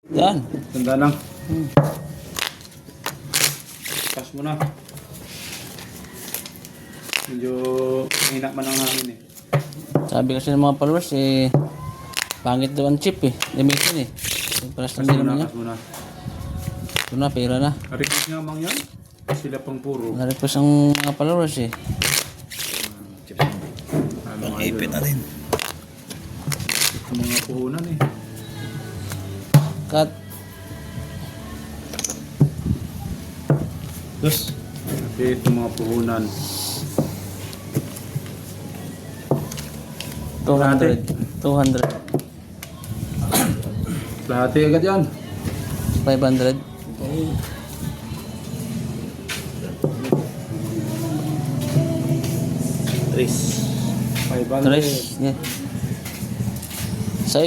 Yan. Tanda lang. Pass mo na. Medyo hina man lang namin eh. Sabi kasi ng mga followers pangit daw ang chip limitin yung paras Pass na mo naman na, niya. pass mo na. Ito na, pera na. Request nga mang yan. Sila pang puro. Na-request ang mga followers Ang ipit na rin. Mga puhunan eh. Cut. Dos. Okay, itong mga puhunan. 200. 200. Lahati agad yan. 500. Tres. 500. 3. Yeah. 6.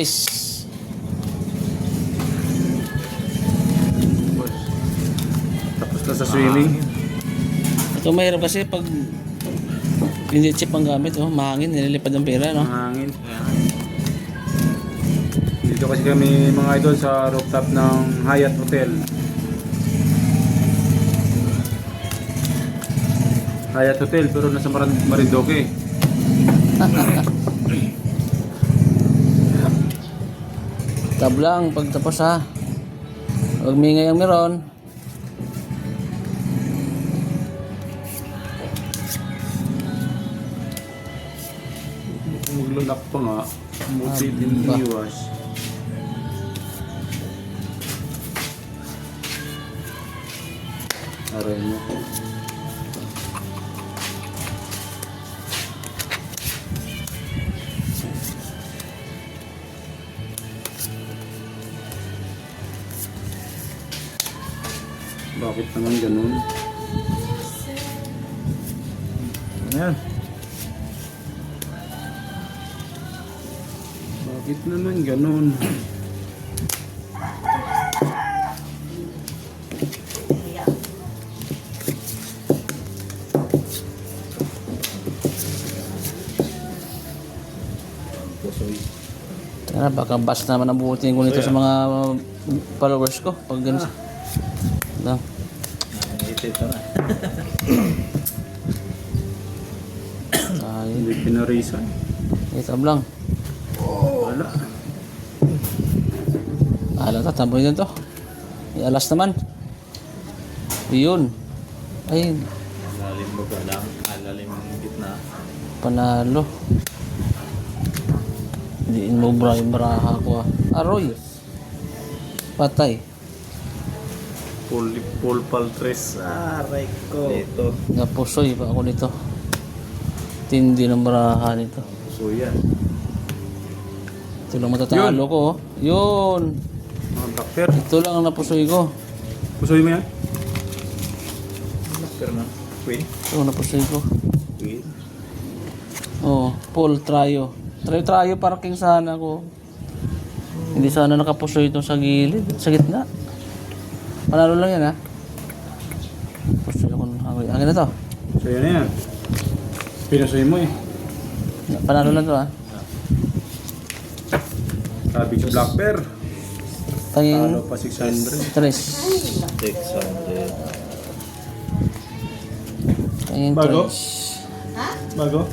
Tapos na sa swimming. Ito mahirap kasi pag hindi chip ang gamit, mahangin, nililipad ang pera, no? Hangin. Dito kasi kami mga idol sa rooftop ng Hyatt Hotel. Hyatt Hotel pero nasa Marindoque. Tablang pagtapos ha. Huwag mingay ang meron. Maglulak pa nga. Muti din ba? iwas. Aray mo. Bakit naman ganun? Ayan. Bakit naman ganun? Tara, baka bas naman ang buhutin ko nito sa mga followers ko. Pag ganun. Lang. Ito na. Ay, Hindi pinarisan. tablang. Wala. Alata, tamboy na to. Alas naman. Yun. Ay, Lalim baga lang, lalim ng gitna. panalo. Hindi mo baraha ko. Aroy. Patay. Full paltres. Aray ko. Dito. Napusoy pa ako nito. Tindi ng baraha nito. So yan. Ito lang matatalo ko. Yun. Mga doctor. Ito lang ang napusoy ko. Pusoy mo yan? Nakper na. Queen. Ito ang napusoy ko. Queen. Oh, full tryo. Tryo parking sana ko. Hindi sana nakapusoy ito sa gilid, sa gitna. Panalo lang yan ha. Pusoy ako ng hangin. Hangin na to. So yan na yan. Pinusoy mo eh. Panalo lang to ha. Sabi sa Black Bear. Tanging Talo pa 600. 3. 600. Tanging Bago? 3. Bago?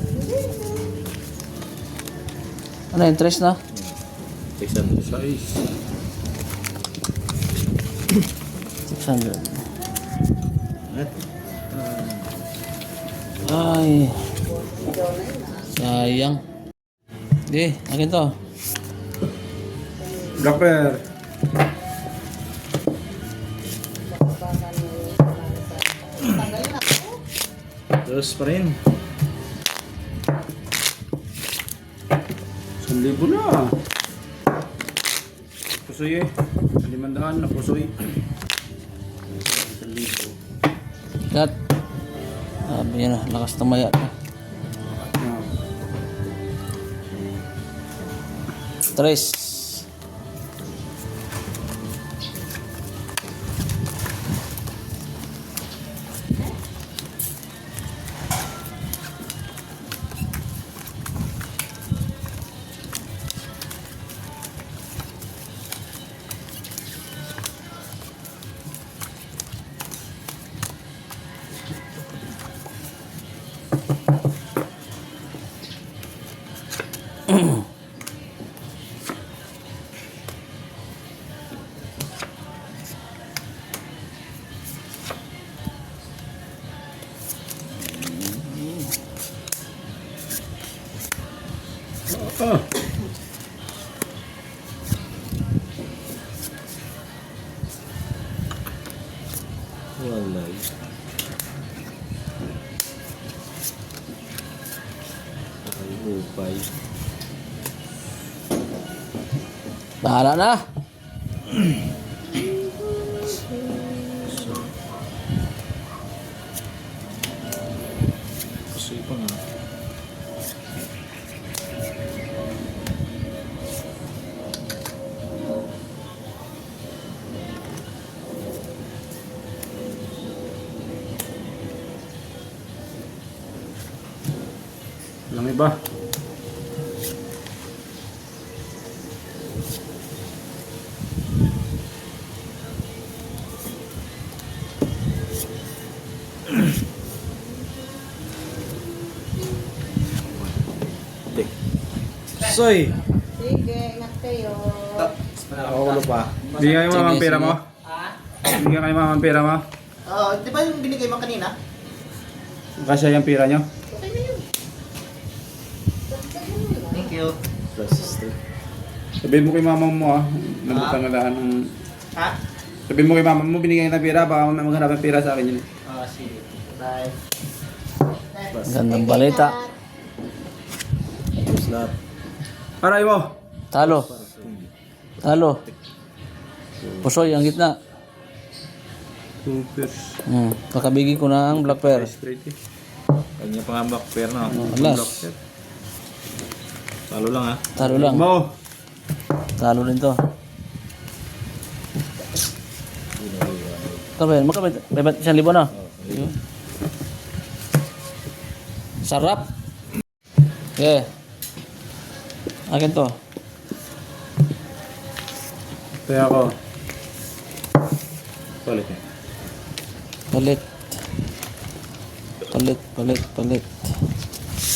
Ano yung 3 na? 600. Size. 600. Ay. Sayang. Hindi, akin to. Black Bear. Dos pa rin. 1,000 na. Pusoy eh. 500 na pusoy. 1,000. Cut. Sabi niya na, lakas tumaya na. Ah. 3. Oh. Walay. Ay, upay. Bahala na. Kasi pa nga. Walang iba. Soy! Sige, ingat kayo. Nakakagulo pa. Bigyan kayo Sige, mama ang pera sige. mo? Bigyan kayo mama ang pera mo? Di ba yung binigay mo kanina? Kasya yung pera nyo? Okay na yun. Thank you. Plus 3. Sabihin mo kay mama mo nagtangalaan ng... Ha? Sabihin mo kay mama mo, binigyan kita ng pera, baka maghanap ng pera sa akin yun. Sige. Bye. Gandang balita. Plus lahat. Aray mo! Talo. Talo. Pusoy, ang gitna. Super. Kakabigin ko na ang black pear. Pretty. Kanya pa nga back pair na. Alas. Talo lang ha. Talo lang. Mo! Talo rin to. Kapag, magkabit. May 1,000 na. Yun. Sarap. Okay. Akin to. Kaya ako. Palit eh. Palit. Palit, palit, palit.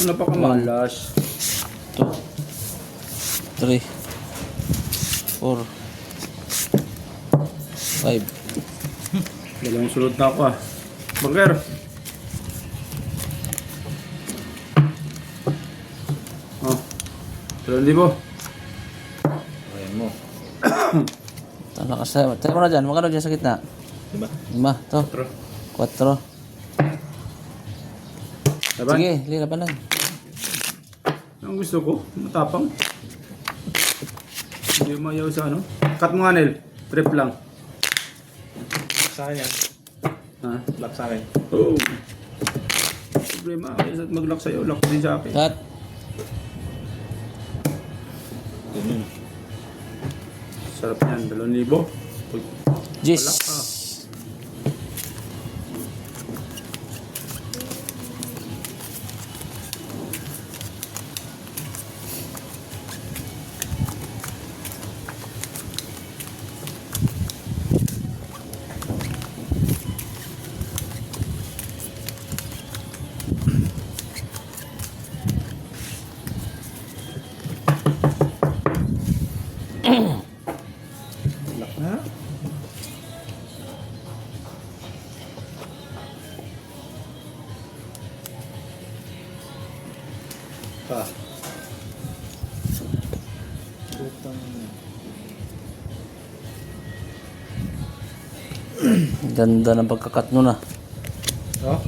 Ano pa ka malas? 2 3 4 5. Dalawang sulot na ako Burger! Oh. 2,000. Ayan mo. Talo ka sa... Tayo mo na dyan. Magkano dyan sa gitna? Diba? 5. To. 4. Laban? Sige, laban lang. Ang gusto ko, matapang. Hindi mayaw sa ano. Cut mo nga, Nel. Trip lang. Sa akin yan. Ha? Lock sa akin. Oo. Problema. Kaysa mag-lock sa'yo, lock din sa akin. Cut. Yun yun. Sarap yan. 2,000. Uy, Jis. wala ka. Lock na. Pa. Putang. Ganda ng pagkakat nun ah. Oh?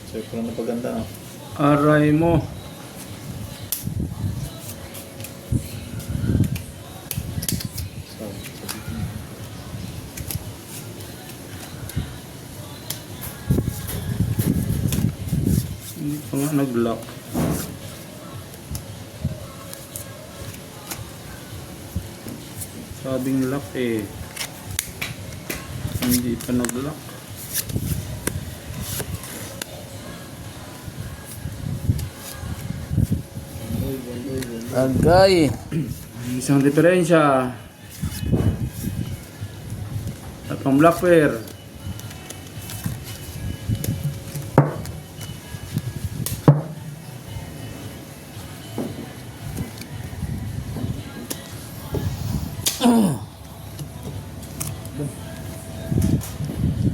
Siyempre na paganda no? Aray mo. Hindi pa nga nag-lock. Sabing lock eh. Hindi pa nag-lock. Agay. Isang diferensya. At pang black pair.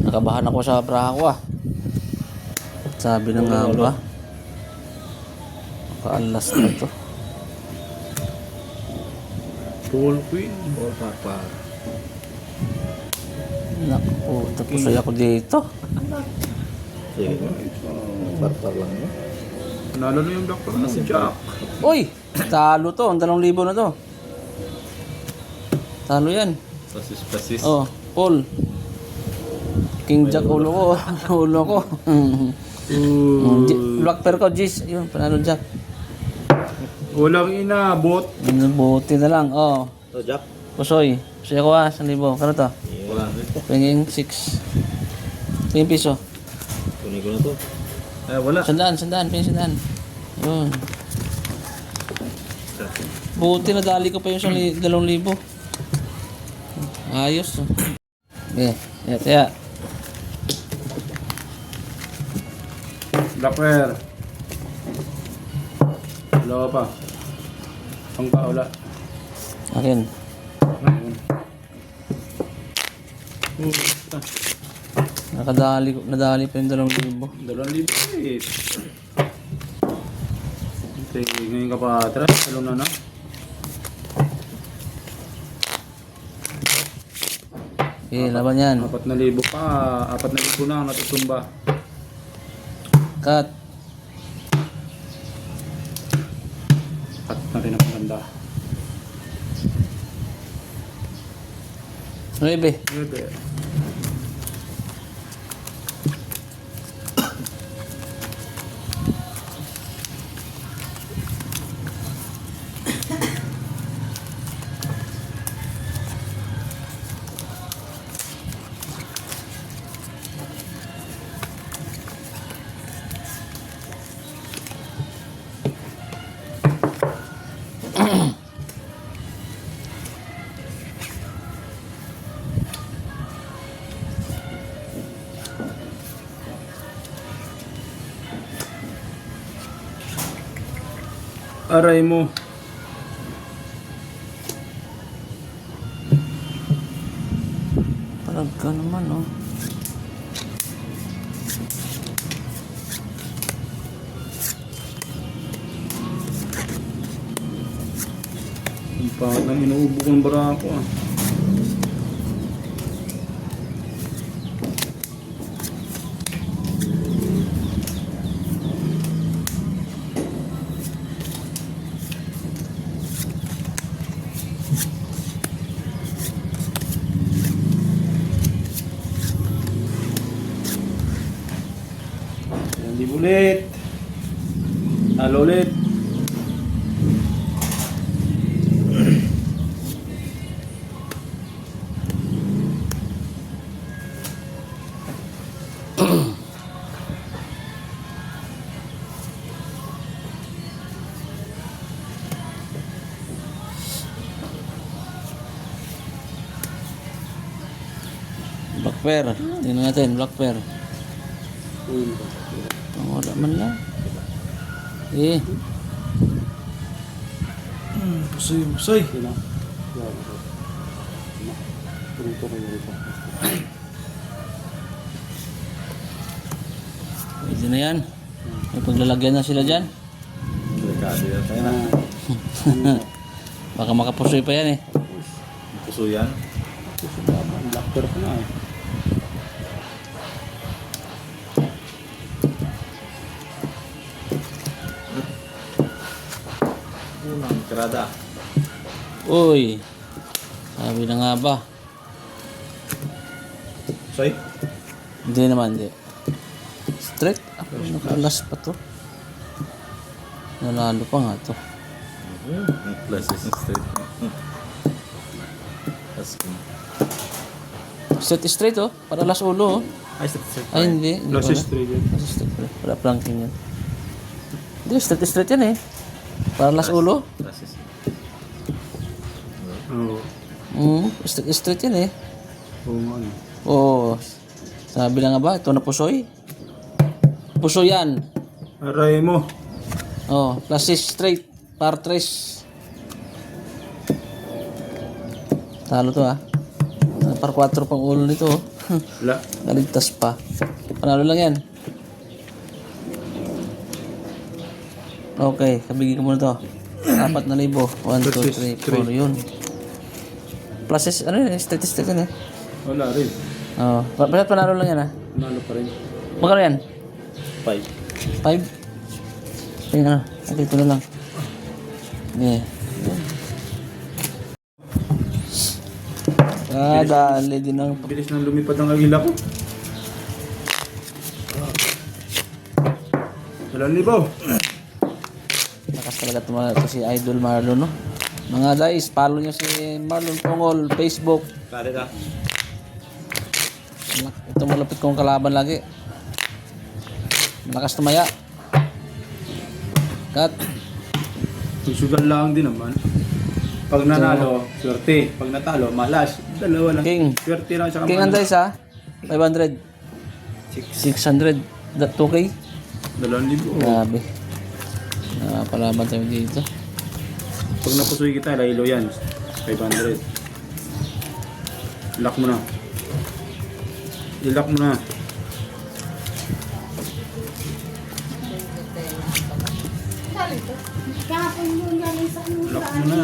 Nakabahan ako sa braha ko ah. Sabi ng nga ba? Paalas na to. Full queen. Or par. Naku, tapos ay ako dito. Sige. Par lang yun. Panalo na yung doctor na si Jack. Uy! Talo to. Ang 2,000 na to. Talo yan. Pasis. Oh, Paul. King Jack ulo ko. Ulo ko. Black pair ko, Gis. Ayun, panalo Jack. Walang inabot. Buti na lang. Oh. So, Jack? Pusoy. Pusoy ako 1,000. Kano to? Wala na. Pinging 6. Pinging piso. Kunin ko na to. Ay, wala. Sandaan. Pinging sandaan. Yun. Buti na dali ko pa yung 2,000. Ayos. Oh. Okay. Kaya. Black pair. Dalawa pa. Pangkaula. Akin. Ayun. Nadali pa yung 2,000. 2,000 eh. Ngayon ka pa atras. Talong na na. Okay, laban yan. 4,000 pa. 4,000 na ang natutumba. Cut. At na rin ang ganda. 9. Pwede. Aray mo. Talaga naman, oh. Ang pangit ng inuubo kong barako ah. Hindi ulit. Talo ulit. Black pair. Tingnan natin, black pair. Wala man lang. Eh. Pusoy. Pwede na yan. May paglalagyan na sila dyan. Delikado yan. Kaya na. Baka makapusoy pa yan eh. Puso yan. Black pair ko na eh. Unang tirada. Uy. Sabi na nga ba? Soy? Hindi naman, hindi. Straight. Ako nakalas pa to. Nanalo pa nga to. Plus is straight. That's good. Straight oh. Para last ulo oh. Ay, straight. Ay hindi. Hindi Plus pala. is 3 din. Last straight pala. Wala planking yan. Hindi, straight yan eh. Para last ulo. Plus is. Oo. Straight yan eh. Oo nga ano. Oo. Sabi na nga ba, ito na pusoy. Pusoy yan. Aray mo. Oh, plus is straight. Par 3. Talo to ah. Par 4 pang ulo nito oh. Wala. Naligtas pa. Panalo lang yan. Okay, kabigyan ko muna to. 4,000. 1, 2, 3, 4. Yun. Plus is, ano yun? Statistic yun eh. Wala rin. Oo. Basta't panalo lang yan ah. Nalo pa rin. Magkano yan? 5. 5? Ayun na. Ito na lang. Yeah. Dali din ang... Bilis nang lumipad ang agila ko. 2,000. Lakas talaga ito si Idol Marlon, no? Mga guys, follow nyo si Marlon Pongol, Facebook. Kada ka. Ito malapit kong kalaban lagi. Malakas tumaya. Cut. Susugal lang din naman. Pag nanalo, swerte. Pag natalo, malas. Dalawa lang. King. Swerte lang siya. King Anday sa 500. 600. That 2K? 2,000. Grabe. Palaban tayo dito. Pag napusoy kita, laylo yan. 500. Lock mo na. I-lock mo na. Lock mo na.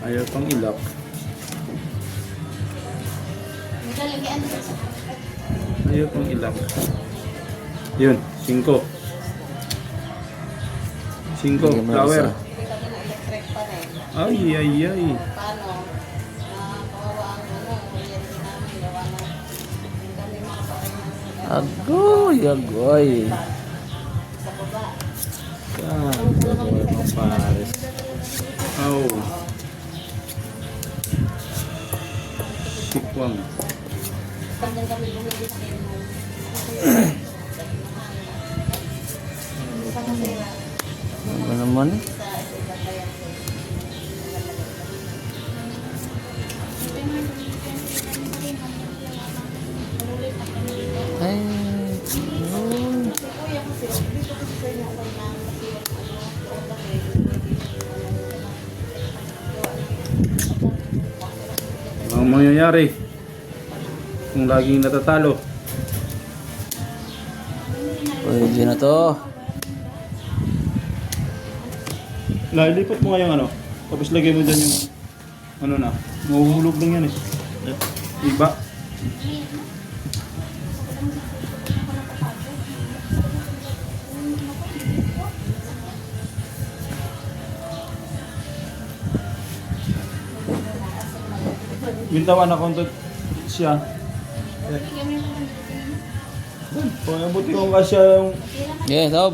Ayaw pang i-lock. Ayaw pang i-lock. Yun, 5. 5, Bigyan mo ng flower. isa. Ay, ay, ay. Agoy, agoy. Mga pares. Oh. Tikwang. Ano naman eh? Ay, yun. Ang mangyayari kung laging natatalo. Pwede na to. Lipat mo nga yung ano. Tapos lagay mo dyan yung ano na. Mahuhulog lang yan eh. Iba. Bintawan na kontot siya. Kung abuti kong kasya yung Yeah, Tob.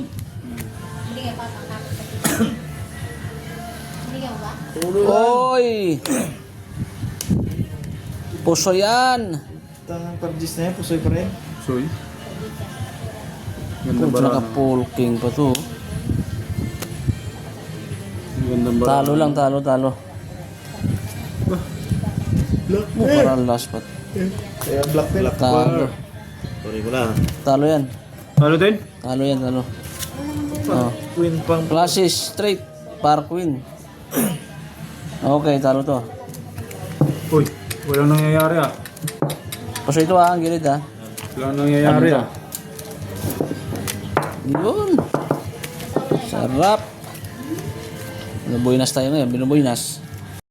Oy! Puso yan! Tangang parjis na yan, pusoy pa rin. soy. Ganda Kung ba naka-full king pa to. Ganda ba? Talo lang, talo. Parang last pa. Kaya black pen. Talo. Sorry ko na. Talo yan. Ano din? Talo yan, talo. Oh. Queen pang. Classes, straight. Par queen. Okay, talo to. Uy, walang nangyayari ah. Puso ito ang gilid ah. Walang nangyayari Ano to? ah. Yun. Sarap. Binubuinas tayo ngayon, binubuinas.